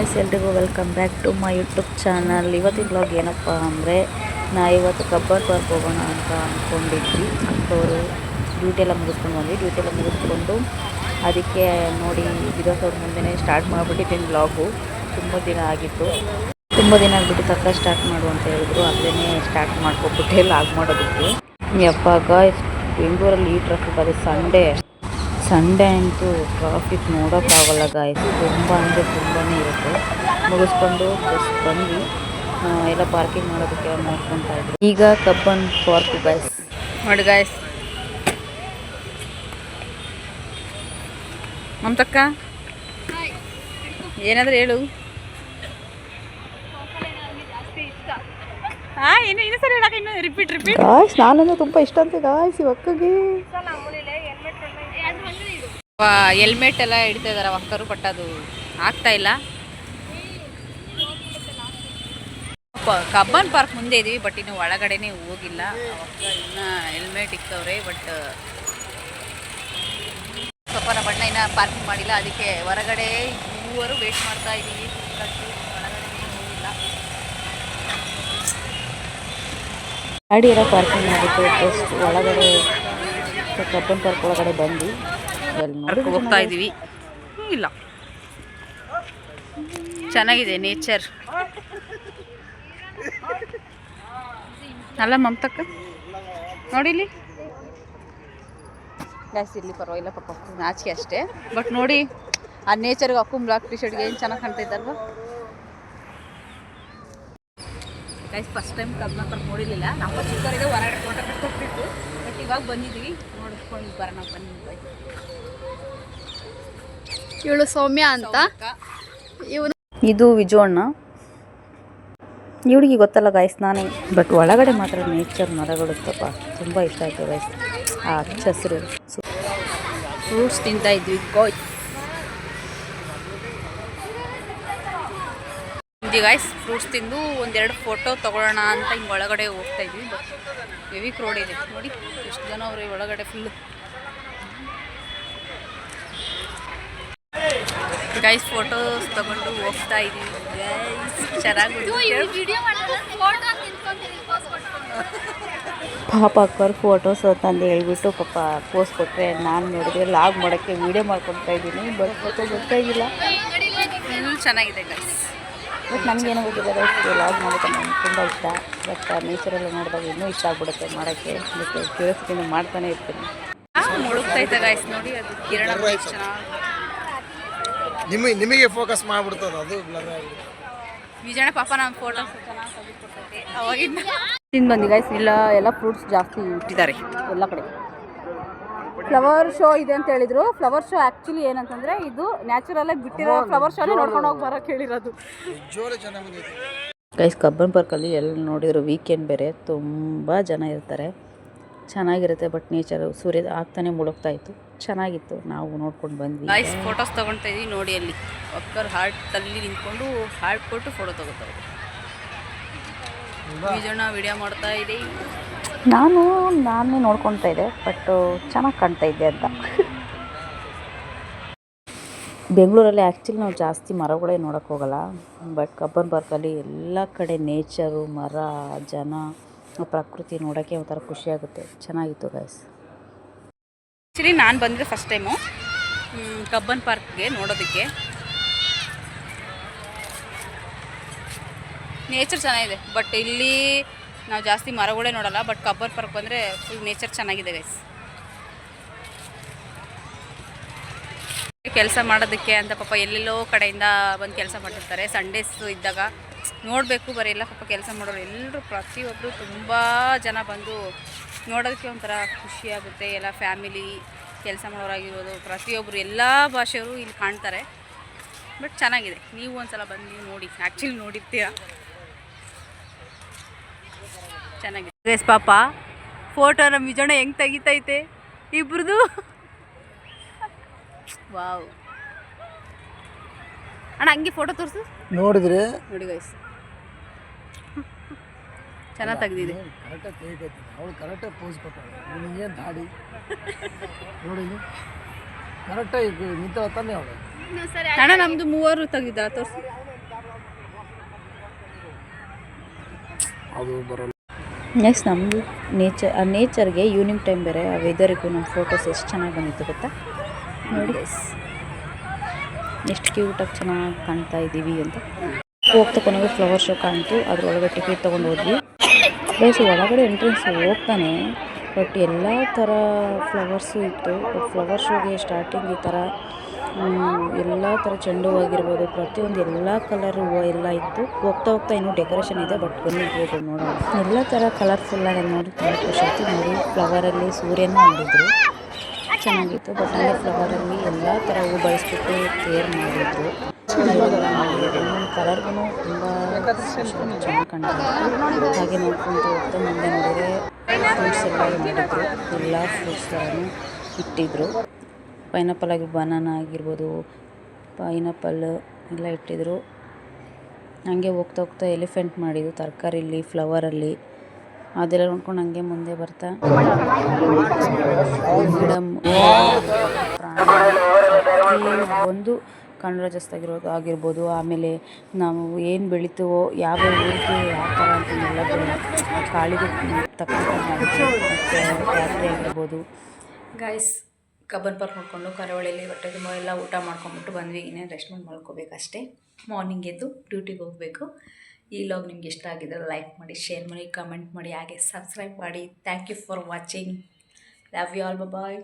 Guys, ಎಲ್ರಿಗೂ welcome back to my YouTube channel. ಇವತ್ತಿನ blog ಏನಪ್ಪ ಅಂದರೆ, ಇವತ್ತು ಕಬ್ಬನ್ ಪಾರ್ಕ್ ಹೋಗೋಣ ಅಂತ ಅಂದ್ಕೊಂಡಿದ್ವಿ. ಅಕ್ಕವರು ಡ್ಯೂಟಿ ಎಲ್ಲ ಮುಗಿಸ್ಕೊಂಡು ಬಂದ್ವಿ. ಅದಕ್ಕೆ ನೋಡಿ ವಿಧಾನಸೌಧ ಮುಂದೆ ಸ್ಟಾರ್ಟ್ ಮಾಡಿಬಿಟ್ಟಿದ್ದೀನಿ ಬ್ಲಾಗು. ತುಂಬ ದಿನ ಆಗಿತ್ತು, ತಕ್ಕ ಸ್ಟಾರ್ಟ್ ಮಾಡು ಅಂತ ಹೇಳಿದ್ರು. ಅದನ್ನೇ ಸ್ಟಾರ್ಟ್ ಮಾಡ್ಕೊಬಿಟ್ಟೆ ಲಾಗ್ ಮಾಡೋದಕ್ಕೆ. ಯಪ್ಪ ಗಾಯ್ಸ್, ಬೆಂಗಳೂರಲ್ಲಿ ಈ ಟ್ರಾಫಿಕ್ ಅದು ಸಂಡೇ ಅಂತೂ ಟ್ರಾಫಿಕ್ ನೋಡೋಕ್ಕಾಗಲ್ಲ ಗಾಯ್ಸ್. ತುಂಬ ಅಂದರೆ ತುಂಬಾ ಇರುತ್ತೆ. ಮುಗಿಸ್ಕೊಂಡು ಜಸ್ಟ್ ಬಂದು ಎಲ್ಲ ಪಾರ್ಕಿಂಗ್ ಮಾಡೋದಕ್ಕೆ ನೋಡ್ಕೊತಾ ಇದ್ರು. ಈಗ ಕಬ್ಬನ್ ಪಾರ್ಕ್ ಗಾಯ್ಸ್ ನೋಡಿ ಗಾಯ್ಸ್. ಮಮತಕ್ಕ ಏನಾದರೂ ಹೇಳು. ಇನ್ನು ಸರಿ ಹೇಳಕ್ಕೆ ಇನ್ನು ರಿಪೀಟ್ ಗಾಯ್ಸ್. ನಾನಂದ್ರೆ ತುಂಬ ಇಷ್ಟ ಅಂತ ಗಾಯ್ಸ್ ಇವಕ್ಕಗೆ. ಹೆಲ್ಮೆಟ್ ಎಲ್ಲ ಇಡ್ತಾ ಇದಾರೆ ಅಕ್ಕರು, ಬಟ್ ಅದು ಆಗ್ತಾ ಇಲ್ಲ. ಕಬ್ಬನ್ ಪಾರ್ಕ್ ಮುಂದೆ ಇದೀವಿ, ಬಟ್ ಇನ್ನು ಒಳಗಡೆನೆ ಹೋಗಿಲ್ಲ. ಇನ್ನು ಹೆಲ್ಮೆಟ್ ಇಕ್ಕವ್ರೆ, ಬಟ್ ಸ್ವಲ್ಪ ನಮ್ಮ ಬಣ್ಣ ಇನ್ನು ಪಾರ್ಕಿಂಗ್ ಮಾಡಿಲ್ಲ. ಅದಕ್ಕೆ ಹೊರಗಡೆ ಮೂವರು ವೇಟ್ ಮಾಡ್ತಾ ಇದ್ದೀವಿ. ಒಳಗಡೆ ಹೋಗಿಲ್ಲ. ಗಾಡಿ ಎಲ್ಲ ಪಾರ್ಕಿಂಗ್ ಮಾಡಿದ್ದು ಜಸ್ಟ್ ಒಳಗಡೆ ಕಬ್ಬನ್ ಪಾರ್ಕ್ ಒಳಗಡೆ ಬಂದು ನೋಡಿ ಹೋಗ್ತಾ ಇದ್ದೀವಿ. ಇಲ್ಲ, ಚೆನ್ನಾಗಿದೆ ನೇಚರ್ ಅಲ್ಲ ಮಮತಕ್ಕ. ನೋಡಿಲಿ ಜಾಸ್ತಿ ಇರಲಿ ಪರವಾಗಿಲ್ಲ, ಪಾಪ ನಾಚಿಕೆ ಅಷ್ಟೇ. ಬಟ್ ನೋಡಿ ಆ ನೇಚರ್ಗೆ ಅಕ್ಕು ಬ್ಲಾಕ್ ಟಿ ಶರ್ಟ್ಗೆ ಏನು ಚೆನ್ನಾಗಿ ಕಾಣ್ತಾ ಇದ್ದಾರಲ್ವ guys. First time Cubbon Park ನೋಡಿರಲಿಲ್ಲ. ನಮ್ಮ ಚಿಕ್ಕವರಿಗೆ ಹೊರಗಡೆ ಫೋಟೋ ಕಟ್ಕೊಟ್ಟಿತ್ತು, ಬಟ್ ಇವಾಗ ಬಂದಿದ್ದೀವಿ. ನೋಡ್ಕೊಂಡು ಬರೋಣ ಬನ್ನಿ. ಇವಳು ಸೌಮ್ಯ ಅಂತ, ಇದು ವಿಜೋಣ್ಣ. ಇವಳಿಗೆ ಗೊತ್ತಲ್ಲ ಗಾಯ್ಸ್ ನಾನೇ. ಬಟ್ ಒಳಗಡೆ ಮಾತ್ರ ನೇಚರ್ ಮರಗಳು ತುಂಬ ಇಷ್ಟ ಆಯಿತು ಗಾಯ್ಸ್. ಆ ಹಚ್ಚ ಹಸಿರು ಫ್ರೂಟ್ಸ್ ತಿಂತಾ ಇದ್ವಿ ಗಾಯ್ಸ್. ಫ್ರೂಟ್ಸ್ ತಿಂದು ಒಂದೆರಡು ಫೋಟೋ ತೊಗೊಳ್ಳೋಣ ಅಂತ ಹಿಂಗೆ ಒಳಗಡೆ ಹೋಗ್ತಾ ಇದ್ವಿ. ಬಟ್ ಹೆವಿ ಕ್ರೌಡ್ ಇದೆ ನೋಡಿ, ಎಷ್ಟು ಜನ ಅವ್ರಿ ಒಳಗಡೆ ಫುಲ್ ಗೈಸ್. ಫೋಟೋಸ್ ತಗೊಂಡು ಹೋಗ್ತಾ ಇದೀವಿ ಗೈಸ್. ಚೆನ್ನಾಗಿ ಪಾಪ ಅಕ್ಕವ್ರು ಫೋಟೋಸ್ ಅಂತಂದು ಹೇಳ್ಬಿಟ್ಟು ಪಾಪ ಪೋಸ್ಟ್ ಕೊಟ್ಟರೆ, ನಾನು ನೋಡಿದ್ರೆ ಲಾಗ್ ಮಾಡೋಕ್ಕೆ ವೀಡಿಯೋ ಮಾಡ್ಕೊತಾ ಇದ್ದೀನಿ. ಬಟ್ ಫೋಟೋ ಗೊತ್ತಾಗಿಲ್ಲ. ಫುಲ್ ಚೆನ್ನಾಗಿದೆ ಗೈಸ್. ಬಟ್ ನಮಗೇನೋ ಗೊತ್ತಿಲ್ಲ ಗೈಸ್, ಲಾಗ್ ಮಾಡೋಕ್ಕೆ ನನಗೆ ತುಂಬ ಇಷ್ಟ. ಬಟ್ ನೇಚರೆಲ್ಲ ನೋಡಿದಾಗ ಇನ್ನೂ ಇಷ್ಟ ಆಗ್ಬಿಡುತ್ತೆ ಮಾಡೋಕ್ಕೆ. ಮತ್ತು ಕ್ಯೂರಿಯಾಸಿಟಿನ ಮಾಡ್ತಾನೆ ಇರ್ತೀನಿ. ಮುಳುಗ್ತೈತೆ ಗೈಸ್ ನೋಡಿ, ಅದು ಕಿರಣ ಚೆನ್ನಾಗಿ ನಿಮಗೆ ಫೋಕಸ್ ಮಾಡ್ಬಿಡ್ತದೆ ಅದು. ನಿಜಾಣ ಪಾಪ ನಮ್ಮ ಫೋಟೋಸ್ ಚೆನ್ನಾಗಿ ತೆಗೆದುಕೊಡ್ತೈತೆ ಅವಾಗಿಂದ. ತಿಂದು ಬಂದು ಗೈಸ್. ಎಲ್ಲ ಫ್ರೂಟ್ಸ್ ಜಾಸ್ತಿ ಇಟ್ಟಿದ್ದಾರೆ ಎಲ್ಲ ಕಡೆ. ಫ್ಲವರ್ ಶೋ ಇದೆ ಅಂತ ಹೇಳಿದ್ರು. ಫ್ಲವರ್ ಶೋ ಆ್ಯಕ್ಚುಲಿ ಏನಂತಂದರೆ, ಇದು ನ್ಯಾಚುರಲಾಗಿ ಬಿಟ್ಟಿರೋ ಫ್ಲವರ್ ಶೋನೇ ನೋಡ್ಕೊಂಡು ಹೋಗಿ ಬರೋಕ್ಕೆ ಹೇಳಿರೋದು ಗೈಸ್. ಕಬ್ಬನ್ ಪಾರ್ಕಲ್ಲಿ ಎಲ್ಲ ನೋಡಿದ್ರು ವೀಕೆಂಡ್ ಬೇರೆ, ತುಂಬ ಜನ ಇರ್ತಾರೆ, ಚೆನ್ನಾಗಿರುತ್ತೆ. ಬಟ್ ನೇಚರು ಸೂರ್ಯ ಆಗ್ತಾನೆ ಮುಳುಗ್ತಾ ಇತ್ತು, ಚೆನ್ನಾಗಿತ್ತು. ನಾವು ನೋಡ್ಕೊಂಡು ಬಂದ್ವಿ ಗೈಸ್. ಫೋಟೋಸ್ ತೊಗೊಳ್ತಾ ಇದ್ವಿ ನೋಡಿ. ಅಲ್ಲಿ ಒಕ್ಕರ್ ಹಾರ್ಟಲ್ಲಿ ನಿಂತ್ಕೊಂಡು ಹಾರ್ಟ್ ಕೊಟ್ಟು ಫೋಟೋ ತೊಗೋತಾರೆ. ಜನ ವಿಡಿಯೋ ಮಾಡ್ತಾ ಇದೆ. ನಾನೇ ನೋಡ್ಕೊತಾ ಇದ್ದೆ, ಬಟ್ ಚೆನ್ನಾಗಿ ಕಾಣ್ತಾ ಇದ್ದೆ ಅಂತ. ಬೆಂಗಳೂರಲ್ಲಿ ಆ್ಯಕ್ಚುಲಿ ನಾವು ಜಾಸ್ತಿ ಮರಗಳೇ ನೋಡೋಕ್ಕೆ ಹೋಗಲ್ಲ. ಬಟ್ ಕಬ್ಬನ್ ಪಾರ್ಕಲ್ಲಿ ಎಲ್ಲ ಕಡೆ ನೇಚರು, ಮರ, ಜನ, ಪ್ರಕೃತಿ ನೋಡೋಕ್ಕೆ ಒಂಥರ ಖುಷಿಯಾಗುತ್ತೆ. ಚೆನ್ನಾಗಿತ್ತು ಗೈಸ್. ಆ್ಯಕ್ಚುಲಿ ನಾನು ಬಂದರೆ ಫಸ್ಟ್ ಟೈಮು ಕಬ್ಬನ್ ಪಾರ್ಕ್ಗೆ ನೋಡೋದಕ್ಕೆ. ನೇಚರ್ ಚೆನ್ನಾಗಿದೆ, ಬಟ್ ಇಲ್ಲಿ ನಾವು ಜಾಸ್ತಿ ಮರಗಳೇ ನೋಡಲ್ಲ. ಬಟ್ ಕಬ್ಬನ್ ಪಾರ್ಕ್ ಬಂದರೆ ಫುಲ್ ನೇಚರ್ ಚೆನ್ನಾಗಿದೆ ಗೈಸ್. ಕೆಲಸ ಮಾಡೋದಕ್ಕೆ ಅಂತ ಪಾಪ ಎಲ್ಲೆಲ್ಲೋ ಕಡೆಯಿಂದ ಬಂದು ಕೆಲಸ ಮಾಡ್ತಿರ್ತಾರೆ. ಸಂಡೇಸ್ ಇದ್ದಾಗ ನೋಡಬೇಕು ಬರೀ ಎಲ್ಲ ಪಾಪ ಕೆಲಸ ಮಾಡೋರು ಎಲ್ಲರೂ, ಪ್ರತಿಯೊಬ್ಬರು ತುಂಬ ಜನ ಬಂದು ನೋಡೋದಕ್ಕೆ ಒಂಥರ ಖುಷಿಯಾಗುತ್ತೆ. ಎಲ್ಲ ಫ್ಯಾಮಿಲಿ ಕೆಲಸ ಮಾಡೋರಾಗಿರ್ಬೋದು, ಪ್ರತಿಯೊಬ್ಬರು ಎಲ್ಲ ಭಾಷೆಯವರು ಇಲ್ಲಿ ಕಾಣ್ತಾರೆ. ಬಟ್ ಚೆನ್ನಾಗಿದೆ. ನೀವು ಒಂದ್ಸಲ ಬಂದು ನೋಡಿ. ಆ್ಯಕ್ಚುಲಿ ನೋಡಿರ್ತೀರ, ಚೆನ್ನಾಗಿದೆ ಗೈಸ್. ಪಾಪ ಫೋಟೋ ನಮ್ಮ ವಿಜೋಣ ಹೆಂಗೆ ತೆಗಿತೈತೆ ಇಬ್ರದು. ವಾವ್ ಅಣ್ಣ, ಹಂಗೆ ಫೋಟೋ ತೋರಿಸು. ನೋಡಿದ್ರಿ ನೋಡಿ ಗೈಸ್, ಚೆನ್ನಾಗಿ ತೆಗ್ದಿದೆ. ಅವಳು ಕರೆಕ್ಟಾಗಿ ಪೋಸ್ ಕೊಟ್ಟಾಳೆ. ನಿನಗೇನು ದಾಡಿ ನೋಡಿ, ಕರೆಕ್ಟಾಗಿ ನಿಂತ ತಾನೆ ಅವಳು. ಅಣ್ಣ ನಮ್ಮದು ಮೂವರು ತೆಗ್ದಿದ್ದಾಳೆ, ತೋರಿಸಿ. ಅದು ಬರಲ್ಲ. ನೆಕ್ಸ್ಟ್ ನಮ್ಮದು ನೇಚರ್ಗೆ ಈವ್ನಿಂಗ್ ಟೈಮ್ ಬೇರೆ ಆ ವೆದರಿಗೂ ನಮ್ಮ ಫೋಟೋಸ್ ಎಷ್ಟು ಚೆನ್ನಾಗಿ ಬಂದಿತ್ತು ಗೊತ್ತಾ ನೋಡಿ ಎಷ್ಟು ಕ್ಯೂಟಾಗಿ ಚೆನ್ನಾಗಿ ಕಾಣ್ತಾ ಇದ್ದೀವಿ ಅಂತ. ಹೋಗ್ತಾ ಕೊನೆಗೆ ಫ್ಲವರ್ ಶೋ ಕಾಣ್ತು, ಅದರೊಳಗೆ ಟಿಕೆಟ್ ತೊಗೊಂಡು ಹೋದ್ವಿ. ಪ್ಲೇಸ್ ಒಳಗಡೆ ಎಂಟ್ರೆನ್ಸ್ ಹೋಗ್ತಾನೆ ಬಟ್ ಎಲ್ಲ ಥರ ಫ್ಲವರ್ಸು ಇತ್ತು. ಬಟ್ ಫ್ಲವರ್ ಶೋಗೆ ಸ್ಟಾರ್ಟಿಂಗ್ ಈ ಥರ ಎಲ್ಲ ಥರ ಚೆಂಡು ಹೂವು ಆಗಿರ್ಬೋದು, ಪ್ರತಿಯೊಂದು ಎಲ್ಲ ಕಲರ್ ಹೂವು ಎಲ್ಲ ಇತ್ತು. ಹೋಗ್ತಾ ಹೋಗ್ತಾ ಇನ್ನೂ ಡೆಕೋರೇಷನ್ ಇದೆ, ಬಟ್ ಬನ್ನಿ ಹೋಗೋದು ನೋಡೋಣ. ಎಲ್ಲ ಥರ ಕಲರ್ಫುಲ್ಲಾಗಿ ನೋಡಿ ತುಂಬ ಖುಷಿ ಆಯಿತು. ನೋಡಿ ಫ್ಲವರಲ್ಲಿ ಸೂರ್ಯನ ಮಾಡಿದ್ರು, ಚೆನ್ನಾಗಿತ್ತು. ಬಟ್ ಅಲ್ಲೇ ಫ್ಲವರಲ್ಲಿ ಎಲ್ಲ ಥರ ಹೂವು ಬಳಸ್ಬಿಟ್ಟು ಕೇರ್ ಮಾಡಿದ್ರು. ಒಂದೊಂದು ಕಲರ್ಗೂ ತುಂಬ ಚೆನ್ನಾಗಿ ಕಾಣ್ತಿತ್ತು. ಹಾಗೆ ನೋಡ್ಕೊಂಡು ಹೋಗ್ತಾ ಮುಂದೆ ನೋಡಿದರೆ ಫ್ರೂಟ್ಸ್ ಎಲ್ಲ ಮಾಡಿದ್ರು, ಎಲ್ಲ ಫ್ರೂಟ್ಸ್ ಥರನೂ ಇಟ್ಟಿದ್ರು. ಪೈನಾಪಲ್ ಆಗಿ ಬನಾನ ಆಗಿರ್ಬೋದು, ಪೈನಾಪಲ್ ಎಲ್ಲ ಇಟ್ಟಿದ್ರು. ಹಂಗೆ ಹೋಗ್ತಾ ಹೋಗ್ತಾ ಎಲಿಫೆಂಟ್ ಮಾಡಿದ್ರು ತರಕಾರಿಲಿ, ಫ್ಲವರಲ್ಲಿ ಅದೆಲ್ಲ ನೋಡ್ಕೊಂಡು ಹಂಗೆ ಮುಂದೆ ಬರ್ತಾ ಒಂದು ಕನ್ನಡ ಆಗಿರ್ಬೋದು. ಆಮೇಲೆ ನಾವು ಏನು ಬೆಳಿತೀವೋ ಯಾವ ಊರಿಗೆ ಯಾವ ಥರ ಅಂತಂದೆಲ್ಲ ಕಾಳಿಗೆ ತಕ್ಕಂಥ ಫ್ಯಾಕ್ಟ್ರಿ ಆಗಿರ್ಬೋದು. ಗಾಯ್ಸ್ ಕಬ್ಬನ್ ಪಾರ್ಕ್ ನೋಡಿಕೊಂಡು ಕರಾವಳಿಯಲ್ಲಿ ಹೊಟ್ಟೆ ತುಂಬ ಎಲ್ಲ ಊಟ ಮಾಡ್ಕೊಂಬಿಟ್ಟು ಬಂದ್ವಿ. ಇನ್ನೇನು ರೆಸ್ಟ್ ಮಾಡಿ ಮಲ್ಕೋಬೇಕಷ್ಟೇ. ಮಾರ್ನಿಂಗ್ ಎದ್ದು ಡ್ಯೂಟಿಗೆ ಹೋಗಬೇಕು. ಈ ವ್ಲಾಗ್ ನಿಮ್ಗೆ ಇಷ್ಟ ಆಗಿದ್ದರೆ ಲೈಕ್ ಮಾಡಿ, ಶೇರ್ ಮಾಡಿ, ಕಮೆಂಟ್ ಮಾಡಿ, ಹಾಗೆ ಸಬ್ಸ್ಕ್ರೈಬ್ ಮಾಡಿ. Thank you for watching. Love you all. Bye.